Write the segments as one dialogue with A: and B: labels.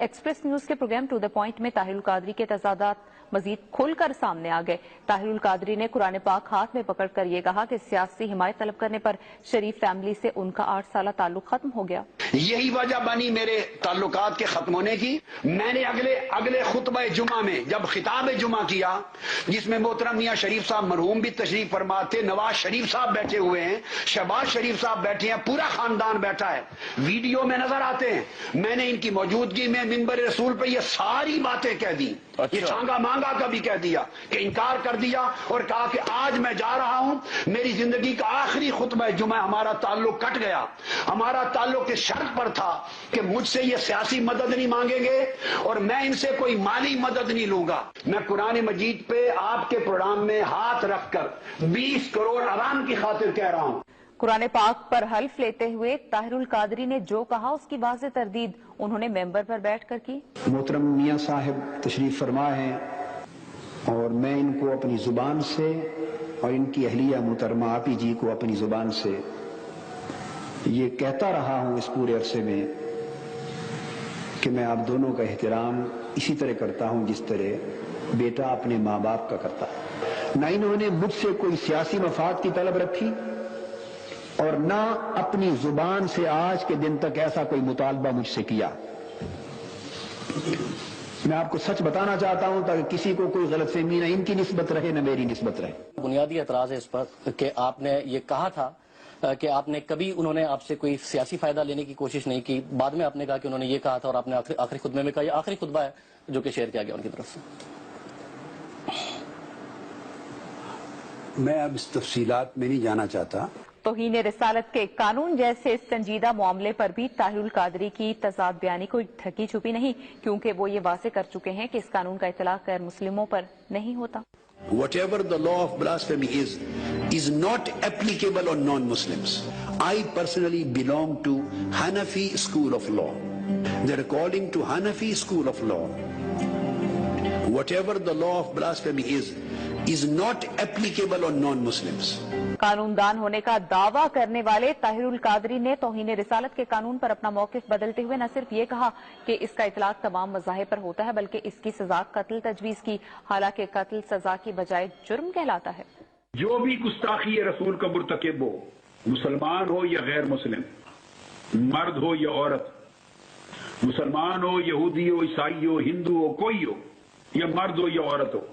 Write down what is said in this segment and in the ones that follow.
A: Express news کے programme to the point میں طاہر القادری کے تضادات مزید کھل کر سامنے آ گئے۔ طاہر القادری نے قرآن پاک ہاتھ میں پکڑ کر یہ کہا کہ سیاسی حمایت طلب کرنے پر شریف فیملی سے ان کا 8 سالہ تعلق ختم ہو گیا۔
B: یہی وجہ بنی میرے تعلقات کے ختم ہونے کی۔ میں نے اگلے خطبہ جمعہ میں جب خطاب جمعہ کیا، جس میں محترم میاں شریف صاحب مرحوم بھی تشریف فرما تھے، نواز شریف صاحب بیٹھے ہوئے ہیں، شہباز شریف صاحب بیٹھے ہیں، پورا خاندان بیٹھا ہے، ویڈیو میں نظر آتے ہیں۔ میں نے ان کی موجودگی میں منبر رسول پہ یہ ساری باتیں کہہ دی، یہ چانگا مانگا کا بھی کہہ دیا کہ انکار کر دیا، اور کہا کہ آج میں جا رہا ہوں، میری زندگی کا آخری خطبہ جمعہ، ہمارا تعلق کٹ گیا۔ ہمارا تعلق اس شرط پر تھا کہ مجھ سے یہ سیاسی مدد نہیں مانگیں گے اور میں ان سے کوئی مالی مدد نہیں لوں گا۔ میں قرآن مجید پہ آپ کے پروگرام میں ہاتھ رکھ کر 20 کروڑ عوام کی خاطر کہہ رہا ہوں۔
A: قرآن پاک پر حلف لیتے ہوئے طاہر القادری نے جو کہا اس کی واضح تردید انہوں نے ممبر پر بیٹھ کر کی۔
C: محترم میاں صاحب تشریف فرما ہیں اور میں ان کو اپنی زبان سے اور ان کی اہلیہ محترمہ آپی جی کو اپنی زبان سے یہ کہتا رہا ہوں اس پورے عرصے میں کہ میں آپ دونوں کا احترام اسی طرح کرتا ہوں جس طرح بیٹا اپنے ماں باپ کا کرتا ہے۔ نہ انہوں نے مجھ سے کوئی سیاسی مفاد کی طلب رکھی اور نہ اپنی زبان سے آج کے دن تک ایسا کوئی مطالبہ مجھ سے کیا۔ میں آپ کو سچ بتانا چاہتا ہوں تاکہ کسی کو کوئی غلط فہمی نہ ان کی نسبت رہے نہ میری نسبت رہے۔
D: بنیادی اعتراض ہے اس پر کہ آپ نے یہ کہا تھا کہ آپ نے کبھی انہوں نے آپ سے کوئی سیاسی فائدہ لینے کی کوشش نہیں کی، بعد میں آپ نے کہا کہ انہوں نے یہ کہا تھا اور آپ نے آخری خطبے میں کہا، یہ آخری خطبہ ہے جو کہ شیئر کیا گیا ان کی طرف سے۔
C: میں اب اس تفصیلات میں نہیں جانا چاہتا۔
A: توہین رسالت کے قانون جیسے سنجیدہ معاملے پر بھی طاہر القادری کی تضاد بیانی کوئی ڈھکی چھپی نہیں، کیونکہ وہ یہ واضح کر چکے ہیں کہ اس قانون کا اطلاق غیر مسلموں پر نہیں ہوتا۔
C: Whatever the law of blasphemy is not applicable on non-Muslims. I personally belong to Hanafi school of law. That according to Hanafi school of law, whatever the law of blasphemy is not applicable on non-Muslims.
A: قانون دان ہونے کا دعویٰ کرنے والے طاہر القادری نے توہین رسالت کے قانون پر اپنا موقف بدلتے ہوئے نہ صرف یہ کہا کہ اس کا اطلاق تمام مذاہب پر ہوتا ہے بلکہ اس کی سزا قتل تجویز کی، حالانکہ قتل سزا کی بجائے جرم کہلاتا ہے۔
E: جو بھی گستاخی رسول کا مرتکب ہو، مسلمان ہو یا غیر مسلم، مرد ہو یا عورت، مسلمان ہو، یہودی ہو، عیسائی ہو، ہندو ہو، کوئی ہو، یا مرد ہو یا عورت ہو،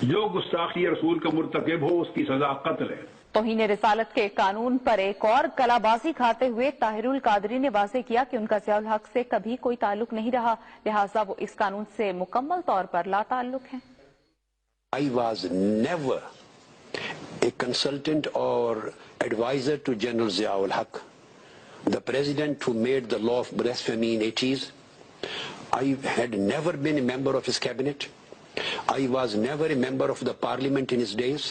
E: جو گستاخی رسول کا مرتکب ہو اس کی سزا قتل ہے۔
A: توہین رسالت کے قانون پر ایک اور کلا بازی کھاتے ہوئے طاہر القادری نے واضح کیا کہ ان کا ضیاء الحق سے کبھی کوئی تعلق نہیں رہا، لہٰذا وہ اس قانون سے مکمل طور پر لا تعلق ہیں۔
C: I was never a consultant or advisor to General Zia-ul Haq, the president who made the law of blasphemy in 80s. I had never been a member of his cabinet. I was never a member of the parliament in his days,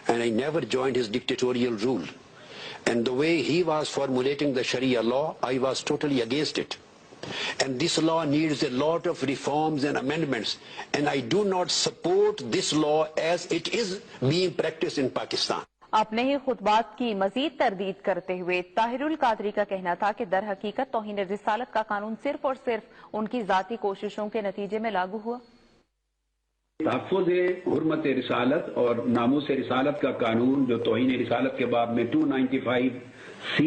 C: and I never joined his dictatorial rule. And the way he was formulating the Sharia law, I was totally against it. And this law needs a lot of reforms and amendments, and I do not support this law as it is being practiced in Pakistan.
A: اپنے ہی خطبات کی مزید تردید کرتے ہوئے طاہر القادری کا کہنا تھا کہ در حقیقت توہین رسالت کا قانون صرف اور صرف ان کی ذاتی کوششوں کے نتیجے میں لاگو ہوا۔
E: تحفظ حرمت رسالت اور ناموس رسالت کا قانون جو توہین رسالت کے باب میں 295C،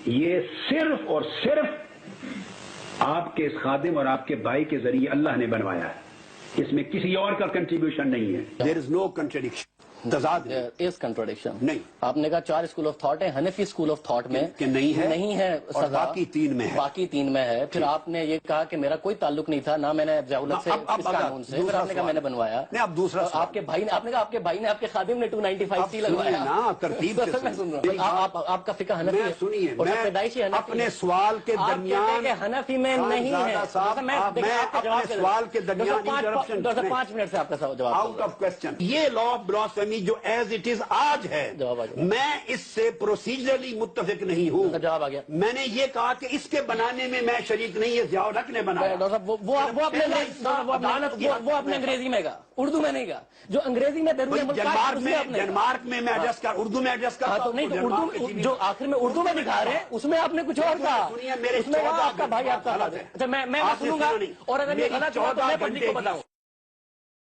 E: یہ صرف اور صرف آپ کے اس خادم اور آپ کے بھائی کے ذریعے اللہ نے بنوایا ہے، اس میں کسی اور کا کنٹریبیوشن نہیں ہے۔
C: There is no contradiction. تضاد
D: is contradiction.
C: نہیں،
D: آپ نے کہا 4 اسکول آف تھاٹ ہیں، حنفی اسکول آف تھاٹ میں
C: کہ نہیں ہے اور
D: سزا،
C: باقی 3 میں ہے،
D: باقی 3 میں ہے۔ پھر آپ نے یہ کہا کہ میرا کوئی تعلق نہیں تھا، نہ میں نے ضیاء الحق سے اس قانون سے، پھر آپ نے کہا میں نے بنوایا۔
C: نہیں، اب دوسرا
D: آپ کے بھائی نے، آپ نے کہا آپ کے بھائی نے، آپ کے خادم نے 295C لگوایا نا،
C: ترتیب سے
D: میں سن رہا ہوں۔ آپ کا فقہ حنفی ہے،
C: سنیے،
D: اور پیدائشی حنفی
C: اپنے سوال کے درمیان
D: حنفی میں نہیں ہے۔
C: میں اپنے سوال کے درمیان
D: 5 منٹ سے آپ کا جواب
C: آؤٹ آف کوسچن۔ یہ لا آف بلاسفیمی اسمبلی جو ایز اٹ از آج ہے
D: جواب آ گیا۔
C: میں اس سے پروسیجرلی متفق نہیں ہوں۔
D: جواب آ گیا۔
C: میں نے یہ کہا کہ اس کے بنانے میں میں شریک نہیں، یہ ضیاء الحق نے بنایا۔
D: ڈاکٹر صاحب وہ اپنے انگریزی میں کہا، اردو میں نہیں کہا، جو انگریزی میں بیرون ملک کہا، اس میں آپ نے
C: ڈنمارک میں میں ایڈجسٹ کر اردو میں ایڈجسٹ کرتا
D: تو نہیں، تو اردو جو آخر میں اردو میں دکھا رہے ہیں اس میں آپ نے کچھ اور کہا،
C: سنیے، میرے
D: اس میں آپ کا بھائی آپ کا غلط ہے۔ اچھا میں سنوں گا، اور اگر یہ غلط ہے تو میں پبلک کو بتاؤں۔